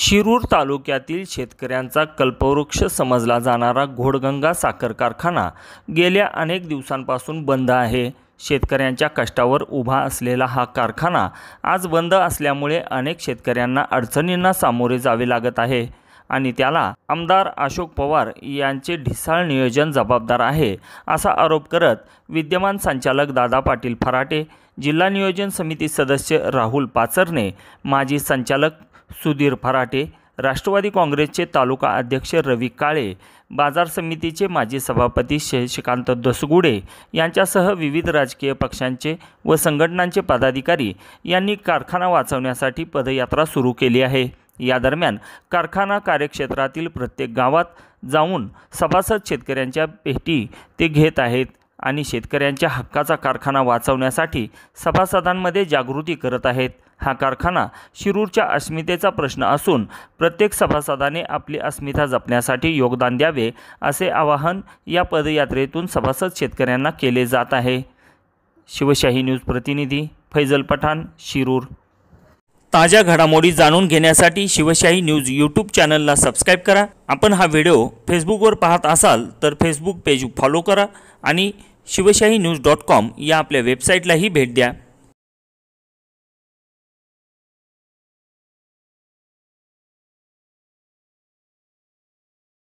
शिरूर तालुक्यातील शेतकऱ्यांचा कल्पवृक्ष समजला जाणारा घोडगंगा साखर कारखाना गेल्या अनेक दिवसांपासून बंद आहे। शेतकऱ्यांच्या कष्टावर उभा असलेला हा कारखाना आज बंद असल्यामुळे अनेक शेतकऱ्यांना अडचणींना सामोरे जावे लागत आहे आणि त्याला आमदार अशोक पवार यांचे ढिसाळ नियोजन जबाबदार आहे असा आरोप करत विद्यमान संचालक दादा पाटील फराटे, जिल्हा नियोजन समिती सदस्य राहुल पाचरने, माजी संचालक सुधीर फराटे, राष्ट्रवादी काँग्रेसचे तालुका अध्यक्ष रवी काळे, बाजार समितीचे माजी सभापती शशिकांत दसगुडे यांच्यासह विविध राजकीय पक्षांचे व संघटनांचे पदाधिकारी यांनी कारखाना वाचवण्यासाठी पदयात्रा सुरू केली आहे। या दरम्यान कारखाना कार्यक्षेत्रातील प्रत्येक गावात जाऊन सभासद शेतकऱ्यांच्या भेटी ते घेत आहेत आणि शेतकऱ्यांच्या हक्काचा कारखाना वाचवण्यासाठी सभासदांमध्ये जागृती करत आहेत। हा कारखाना शिरूरच्या अस्मितेचा प्रश्न असून प्रत्येक सभासदाने आपली अस्मिता जपण्यासाठी योगदान द्यावे असे आवाहन या पदयात्रेतून सभासद शेतकऱ्यांना केले जात आहे। शिवशाही न्यूज प्रतिनिधी फैजल पठाण, शिरूर। ताज्या घडामोडी जाणून घेण्यासाठी शिवशाही न्यूज यूट्यूब चॅनलला सबस्क्राइब करा। आपण हा व्हिडिओ फेसबुकवर पाहत असाल तर फेसबुक पेज फॉलो करा आणि शिवशाही न्यूज.com या आपल्या वेबसाईटलाही भेट द्या।